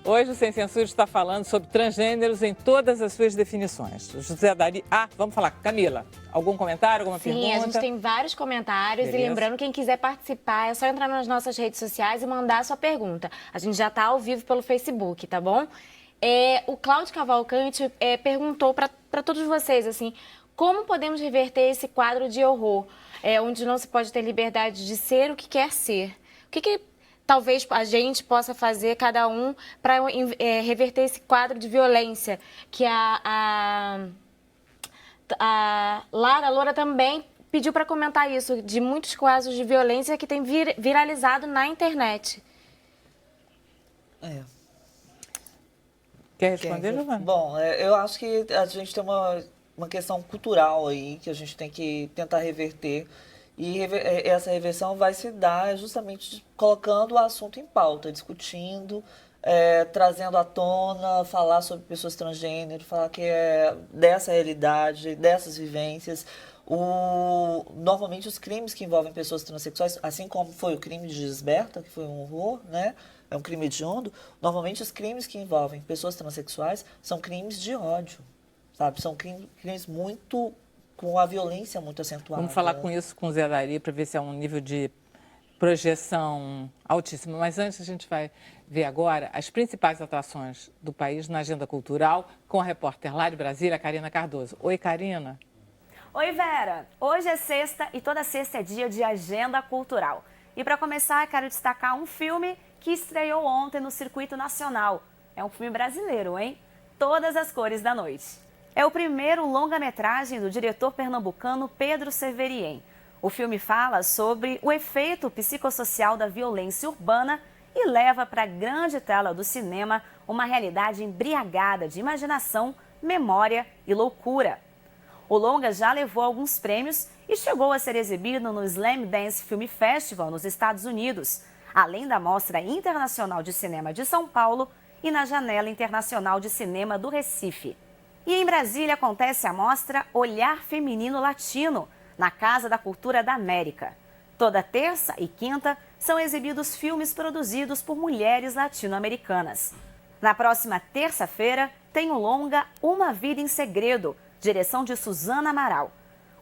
Hoje o Sem Censura está falando sobre transgêneros em todas as suas definições. O José Dari... vamos falar. Camila, algum comentário, alguma pergunta? Sim, a gente tem vários comentários. Beleza. E lembrando, quem quiser participar, é só entrar nas nossas redes sociais e mandar a sua pergunta. A gente já está ao vivo pelo Facebook, tá bom? O Cláudio Cavalcante perguntou para todos vocês, assim, como podemos reverter esse quadro de horror, onde não se pode ter liberdade de ser o que quer ser? O que talvez a gente possa fazer, cada um, para reverter esse quadro de violência que a Loura também pediu para comentar isso, de muitos casos de violência que tem viralizado na internet. Quer responder, Giovana? Bom, eu acho que a gente tem uma questão cultural aí que a gente tem que tentar reverter. E essa reversão vai se dar justamente colocando o assunto em pauta, discutindo, trazendo à tona, falar sobre pessoas transgênero, falar que é dessa realidade, dessas vivências. Normalmente os crimes que envolvem pessoas transexuais, assim como foi o crime de Gisberta, que foi um horror, né? É um crime hediondo. Normalmente os crimes que envolvem pessoas transexuais são crimes de ódio, sabe? São crimes muito... com a violência muito acentuada. Vamos falar com isso com o Zé Dari para ver se é um nível de projeção altíssimo. Mas antes a gente vai ver agora as principais atrações do país na agenda cultural com a repórter lá de Brasília, Karina Cardoso. Oi, Karina. Oi, Vera. Hoje é sexta e toda sexta é dia de agenda cultural. E para começar, quero destacar um filme que estreou ontem no circuito nacional. É um filme brasileiro, hein? Todas as Cores da Noite. É o primeiro longa-metragem do diretor pernambucano Pedro Severien. O filme fala sobre o efeito psicossocial da violência urbana e leva para a grande tela do cinema uma realidade embriagada de imaginação, memória e loucura. O longa já levou alguns prêmios e chegou a ser exibido no Slam Dance Film Festival nos Estados Unidos, além da Mostra Internacional de Cinema de São Paulo e na Janela Internacional de Cinema do Recife. E em Brasília acontece a mostra Olhar Feminino Latino, na Casa da Cultura da América. Toda terça e quinta são exibidos filmes produzidos por mulheres latino-americanas. Na próxima terça-feira tem o longa Uma Vida em Segredo, direção de Suzana Amaral.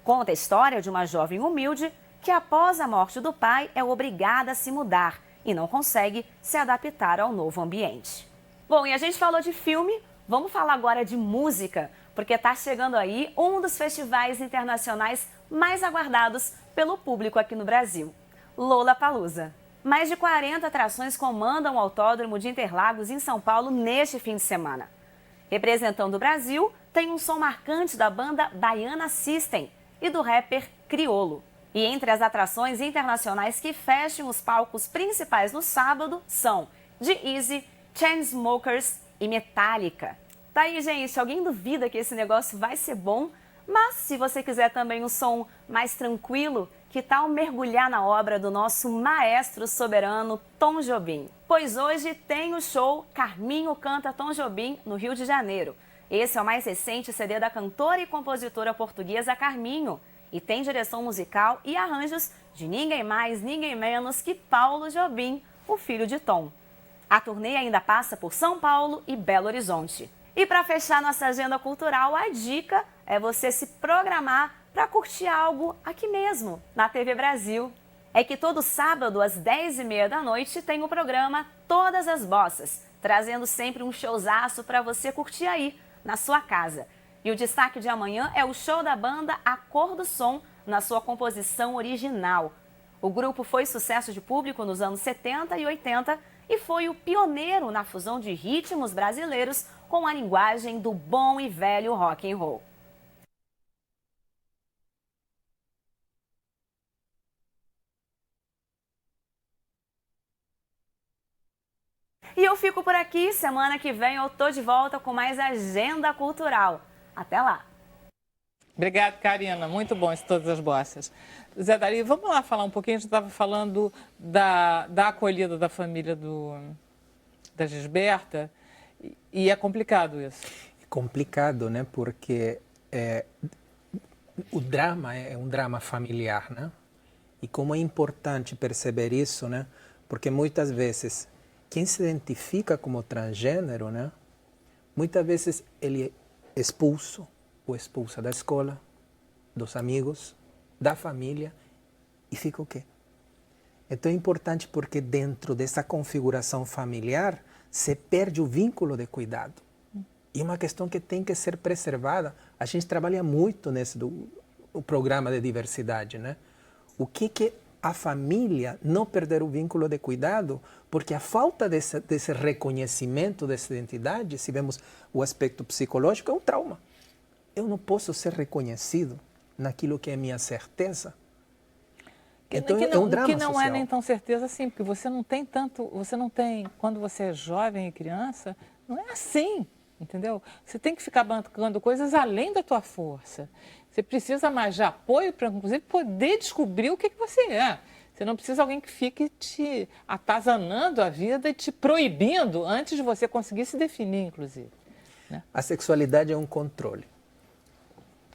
Conta a história de uma jovem humilde que após a morte do pai é obrigada a se mudar e não consegue se adaptar ao novo ambiente. Bom, e a gente falou de filme. Vamos falar agora de música, porque está chegando aí um dos festivais internacionais mais aguardados pelo público aqui no Brasil, Lollapalooza. Mais de 40 atrações comandam o Autódromo de Interlagos, em São Paulo, neste fim de semana. Representando o Brasil, tem um som marcante da banda Baiana System e do rapper Criolo. E entre as atrações internacionais que fecham os palcos principais no sábado são G-Eazy, Chainsmokers e Metallica. Tá aí, gente, alguém duvida que esse negócio vai ser bom? Mas se você quiser também um som mais tranquilo, que tal mergulhar na obra do nosso maestro soberano Tom Jobim? Pois hoje tem o show Carminho Canta Tom Jobim no Rio de Janeiro. Esse é o mais recente CD da cantora e compositora portuguesa Carminho e tem direção musical e arranjos de ninguém mais, ninguém menos que Paulo Jobim, o filho de Tom. A turnê ainda passa por São Paulo e Belo Horizonte. E para fechar nossa agenda cultural, a dica é você se programar para curtir algo aqui mesmo, na TV Brasil. É que todo sábado, às 10h30 da noite, tem o programa Todas as Bossas, trazendo sempre um showzaço para você curtir aí, na sua casa. E o destaque de amanhã é o show da banda A Cor do Som, na sua composição original. O grupo foi sucesso de público nos anos 70 e 80 e foi o pioneiro na fusão de ritmos brasileiros com a linguagem do bom e velho rock and roll. E eu fico por aqui, semana que vem eu tô de volta com mais agenda cultural. Até lá! Obrigada, Karina. Muito bom isso, Todas as Bossas. Zé Dari, vamos lá falar um pouquinho. A gente estava falando da acolhida da família da Gisberta e é complicado isso. É complicado, né? Porque o drama é um drama familiar, né? E como é importante perceber isso, né? Porque muitas vezes quem se identifica como transgênero, né, muitas vezes ele é expulso ou expulsa da escola, dos amigos, da família, e fica o quê? Então é importante porque dentro dessa configuração familiar se perde o vínculo de cuidado. E uma questão que tem que ser preservada. A gente trabalha muito o programa de diversidade, né? O que a família não perder o vínculo de cuidado, porque a falta desse reconhecimento dessa identidade, se vemos o aspecto psicológico, é um trauma. Eu não posso ser reconhecido naquilo que é minha certeza. Então é um drama que não social. é nem tão certeza assim, porque você não tem, quando você é jovem e criança, não é assim, entendeu? Você tem que ficar bancando coisas além da tua força. Você precisa mais de apoio para, inclusive, poder descobrir o que você é. Você não precisa de alguém que fique te atazanando a vida e te proibindo antes de você conseguir se definir, inclusive, né? A sexualidade é um controle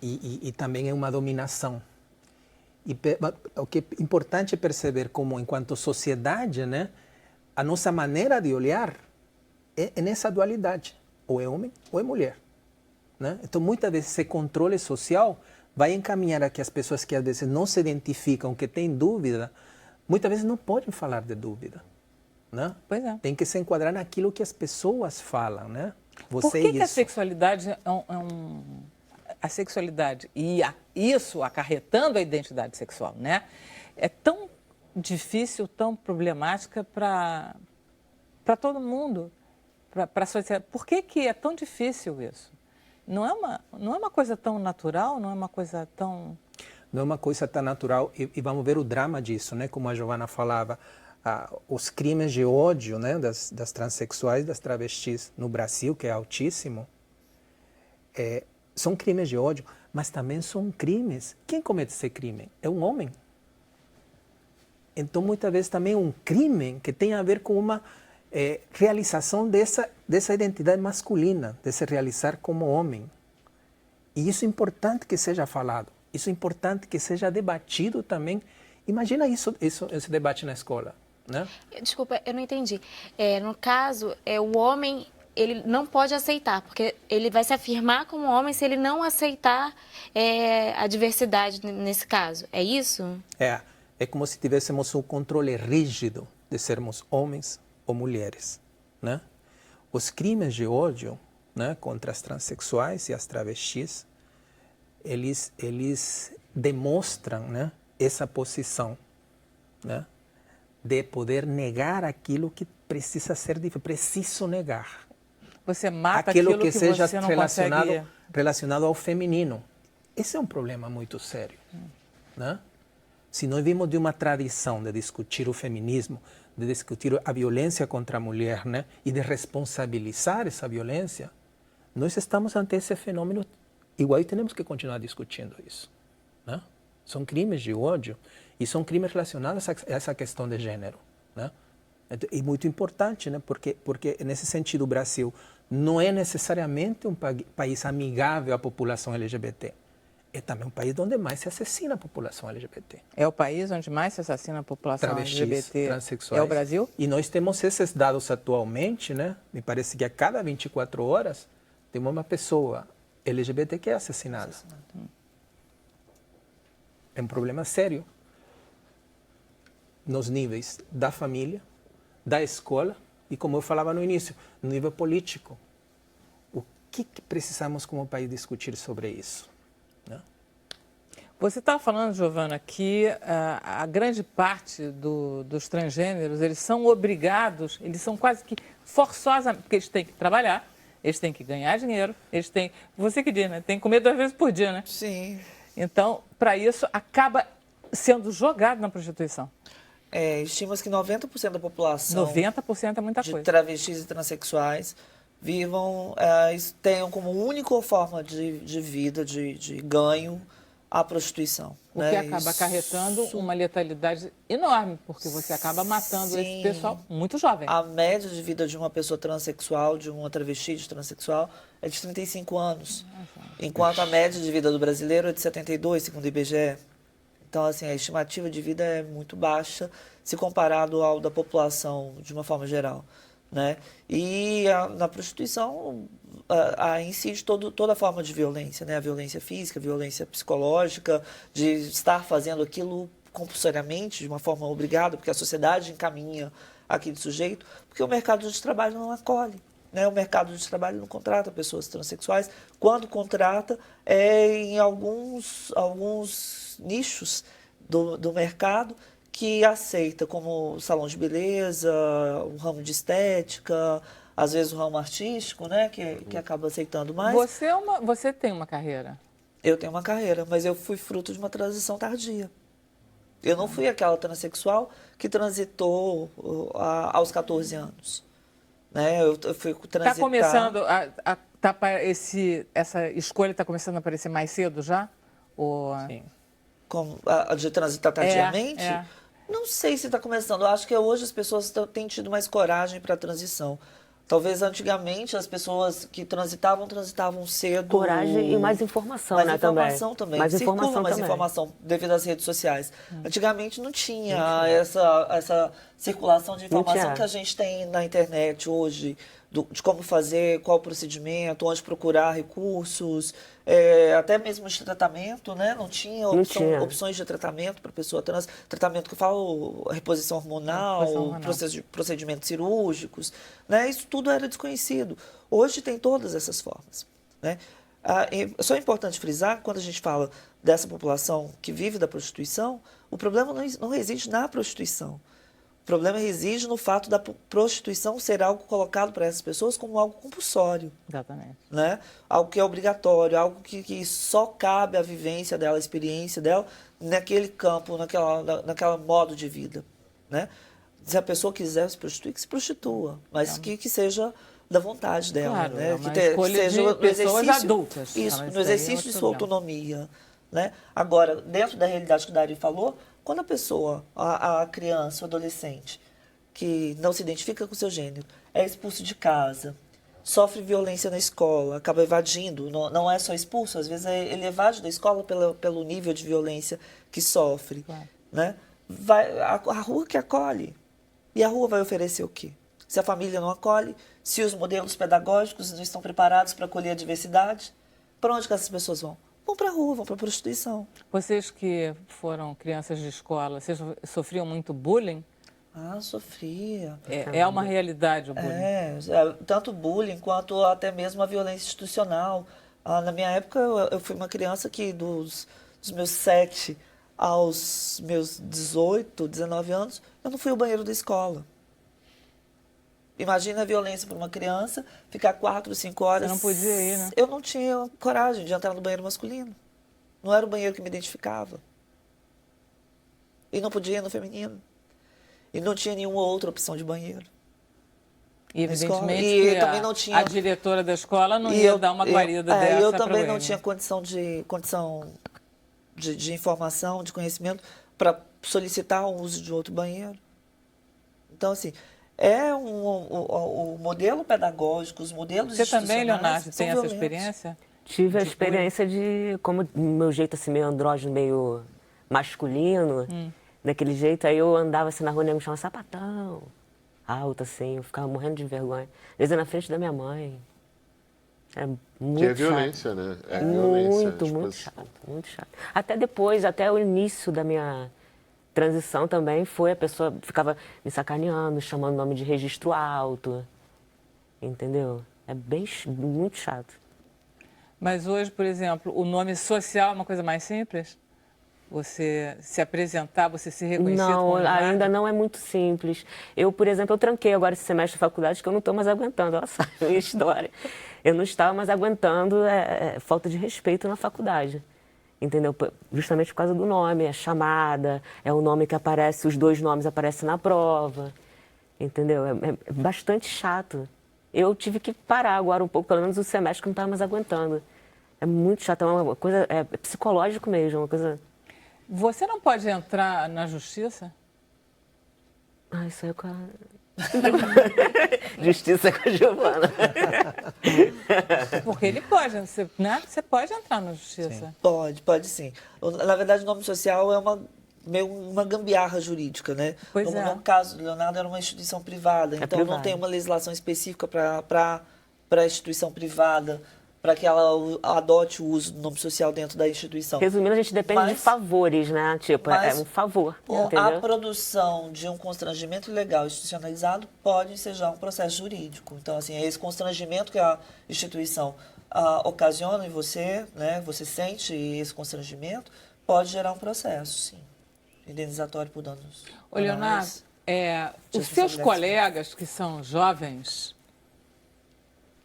e também é uma dominação. E o que é importante perceber como, enquanto sociedade, né, a nossa maneira de olhar é nessa dualidade. Ou é homem ou é mulher. Né? Então, muitas vezes, esse controle social vai encaminhar a que as pessoas que, às vezes, não se identificam, que têm dúvida, muitas vezes não podem falar de dúvida. Né? Pois é. Tem que se enquadrar naquilo que as pessoas falam. Né? Por que a sexualidade a sexualidade e isso acarretando a identidade sexual, né, é tão difícil, tão problemática para todo mundo, para a sociedade? Por que é tão difícil isso? Não é uma coisa tão natural, não é uma coisa tão... Não é uma coisa tão natural e vamos ver o drama disso, né? Como a Giovana falava, os crimes de ódio, né, das transexuais, das travestis no Brasil, que é altíssimo, são crimes de ódio, mas também são crimes. Quem comete esse crime? É um homem. Então, muitas vezes, também é um crime que tem a ver com uma realização dessa identidade masculina, de se realizar como homem. E isso é importante que seja falado. Isso é importante que seja debatido também. Imagina esse debate na escola, né? Desculpa, eu não entendi. No caso, o homem... ele não pode aceitar, porque ele vai se afirmar como homem se ele não aceitar a diversidade nesse caso. É isso? É como se tivéssemos um controle rígido de sermos homens ou mulheres. Né? Os crimes de ódio, né, contra as transexuais e as travestis, eles demonstram, né, essa posição, né, de poder negar aquilo que precisa ser difícil. Preciso negar. Você mata aquilo que seja você não relacionado ao feminino. Esse é um problema muito sério. Né? Se nós vimos de uma tradição de discutir o feminismo, de discutir a violência contra a mulher, né, e de responsabilizar essa violência, nós estamos ante esse fenômeno igual e temos que continuar discutindo isso. Né? São crimes de ódio e são crimes relacionados a essa questão de gênero. Né? E muito importante, né? Porque nesse sentido o Brasil não é necessariamente um país amigável à população LGBT. É também um país onde mais se assassina a população LGBT. É o país onde mais se assassina a população travestis, LGBT. Transexuais. É o Brasil? E nós temos esses dados atualmente, né? Me parece que a cada 24 horas tem uma pessoa LGBT que é assassinada. É um problema sério nos níveis da família, da escola e, como eu falava no início, no nível político. O que precisamos como país discutir sobre isso? Né? Você estava falando, Giovana, que a grande parte dos transgêneros, eles são obrigados, eles são quase que forçosamente, porque eles têm que trabalhar, eles têm que ganhar dinheiro, eles têm, você que diz, né? Tem que comer 2 vezes por dia, né? Sim. Então, para isso, acaba sendo jogado na prostituição. Estima-se que 90% da população 90% é muita de coisa. travestis e transexuais tenham como única forma de vida, de ganho, a prostituição. O que acaba acarretando uma letalidade enorme, porque você acaba matando esse pessoal muito jovem. A média de vida de uma pessoa transexual, de uma travesti de transexual, é de 35 anos. Enquanto a média de vida do brasileiro é de 72, segundo o IBGE. Então, assim, a estimativa de vida é muito baixa se comparado ao da população de uma forma geral. né? E na prostituição incide toda forma de violência, né? A violência física, a violência psicológica, de estar fazendo aquilo compulsoriamente, de uma forma obrigada, porque a sociedade encaminha aquele sujeito, porque o mercado de trabalho não acolhe. Né? O mercado de trabalho não contrata pessoas transexuais. Quando contrata, é em alguns nichos do mercado que aceita, como salão de beleza, o ramo de estética, às vezes o ramo artístico, né? que acaba aceitando mais. Você tem uma carreira? Eu tenho uma carreira, mas eu fui fruto de uma transição tardia. Eu não fui aquela transexual que transitou aos 14 anos. Né? Eu fui transitar... Está começando, essa escolha está começando a aparecer mais cedo já? Sim. De transitar tardiamente? É. Não sei se está começando. Eu acho que hoje as pessoas têm tido mais coragem para a transição. Talvez antigamente as pessoas que transitavam cedo. Coragem e mais informação, né? Mais informação também. Mais informação mais também. informação devido às redes sociais. Antigamente não tinha essa circulação de informação que a gente tem na internet hoje, de como fazer, qual o procedimento, onde procurar recursos, até mesmo de tratamento, né? Não tinha opções de tratamento para pessoa trans. Tratamento que eu falo, reposição hormonal, procedimentos cirúrgicos, né? Isso tudo era desconhecido. Hoje tem todas essas formas, né? Só é importante frisar, quando a gente fala dessa população que vive da prostituição, o problema não reside na prostituição. O problema reside no fato da prostituição ser algo colocado para essas pessoas como algo compulsório. Exatamente. Né? Algo que é obrigatório, algo que só cabe à vivência dela, à experiência dela, naquele campo, naquela modo de vida. Né? Se a pessoa quiser se prostituir, que se prostitua, mas que seja da vontade dela. Claro, né? é uma escolha de pessoas adultas. Isso, no exercício de sua autonomia. Né? Agora, dentro da realidade que o Dari falou, quando a pessoa, a criança, o adolescente, que não se identifica com o seu gênero, é expulso de casa, sofre violência na escola, acaba evadindo, não é só expulso, às vezes ele evade da escola pelo nível de violência que sofre. Claro. Né? A rua que acolhe. E a rua vai oferecer o quê? Se a família não acolhe, se os modelos pedagógicos não estão preparados para acolher a diversidade, para onde que essas pessoas vão? Vão para a rua, vão para a prostituição. Vocês que foram crianças de escola, vocês sofriam muito bullying? Sofria. É uma realidade o bullying. Tanto bullying quanto até mesmo a violência institucional. Na minha época, eu fui uma criança que dos meus 7 aos meus 18, 19 anos, eu não fui ao banheiro da escola. Imagina a violência para uma criança, ficar 4, 5 horas... Você não podia ir, né? Eu não tinha coragem de entrar no banheiro masculino. Não era o banheiro que me identificava. E não podia ir no feminino. E não tinha nenhuma outra opção de banheiro. E evidentemente que também não tinha... a diretora da escola não ia dar uma guarida dessa. Eu também não tinha condição de informação, de conhecimento para solicitar o uso de outro banheiro. Então, assim... o modelo pedagógico, os modelos institucionais... Você também, Leonardo, tem essa experiência? Tive a experiência de, como meu jeito assim, meio andrógeno, meio masculino, daquele jeito, aí eu andava assim na rua e me chamava sapatão, alto assim, eu ficava morrendo de vergonha. Às vezes na frente da minha mãe. É muito que é violência, chato. Né? É violência. Muito chato, muito chato. Até depois, até o início da minha... transição também foi, a pessoa ficava me sacaneando, chamando nome de registro alto, entendeu? É muito chato. Mas hoje, por exemplo, o nome social é uma coisa mais simples? Você se apresentar, você se reconhecer? Não, ainda não é muito simples. Eu, por exemplo, eu tranquei agora esse semestre de faculdade que eu não estou mais aguentando, olha só a minha história. Eu não estava mais aguentando falta de respeito na faculdade. Entendeu? Justamente por causa do nome, é chamada, é o nome que aparece, os 2 nomes aparecem na prova, entendeu? É bastante chato. Eu tive que parar agora um pouco, pelo menos o semestre, que eu não estava mais aguentando. É muito chato, é uma coisa, é psicológico mesmo, uma coisa... Você não pode entrar na justiça? Isso aí é com a... Justiça com a Giovana. Porque ele pode, né? Você pode entrar na justiça. Sim. Pode sim. Na verdade, o nome social é meio uma gambiarra jurídica, né? Pois No caso do Leonardo, era uma instituição privada, então privada. não tem uma legislação específica para a instituição privada, para que ela adote o uso do nome social dentro da instituição. Resumindo, a gente depende de favores, né? Tipo, é um favor, A entendeu? produção de um constrangimento legal institucionalizado pode ensejar um processo jurídico. Então, assim, é esse constrangimento que a instituição ocasiona em você, né? Você sente esse constrangimento, pode gerar um processo, sim, indenizatório por danos. Ô, Leonardo, os seus colegas que são jovens,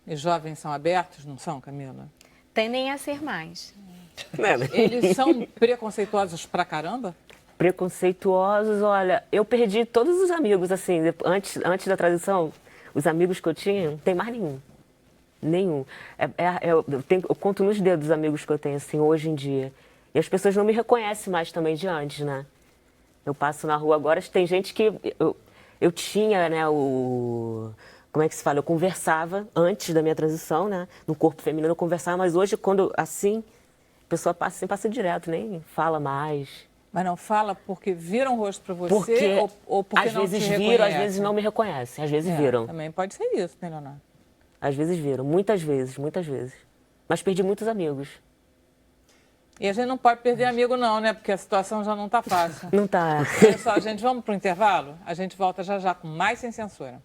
e jovens são abertos, não são, Camila? Tendem a ser mais. Eles são preconceituosos pra caramba? Preconceituosos, olha, eu perdi todos os amigos, assim, antes da transição, os amigos que eu tinha, não tem mais nenhum. Nenhum. Eu conto nos dedos os amigos que eu tenho, assim, hoje em dia. E as pessoas não me reconhecem mais também de antes, né? Eu passo na rua agora, tem gente que eu tinha, né, como é que se fala? Eu conversava antes da minha transição, né? No corpo feminino eu conversava, mas hoje, quando assim, a pessoa passa direto, nem fala mais. Mas não fala porque viram o rosto para você Porque ou porque às não vezes te viram, às reconhecem? vezes não me reconhecem, às vezes viram. Também pode ser isso, né, Leonardo? Às vezes viram, muitas vezes. Mas perdi muitos amigos. E a gente não pode perder amigo não, né? Porque a situação já não está fácil. Não tá. Olha só, gente, vamos para o intervalo? A gente volta já já com mais Sem Censura.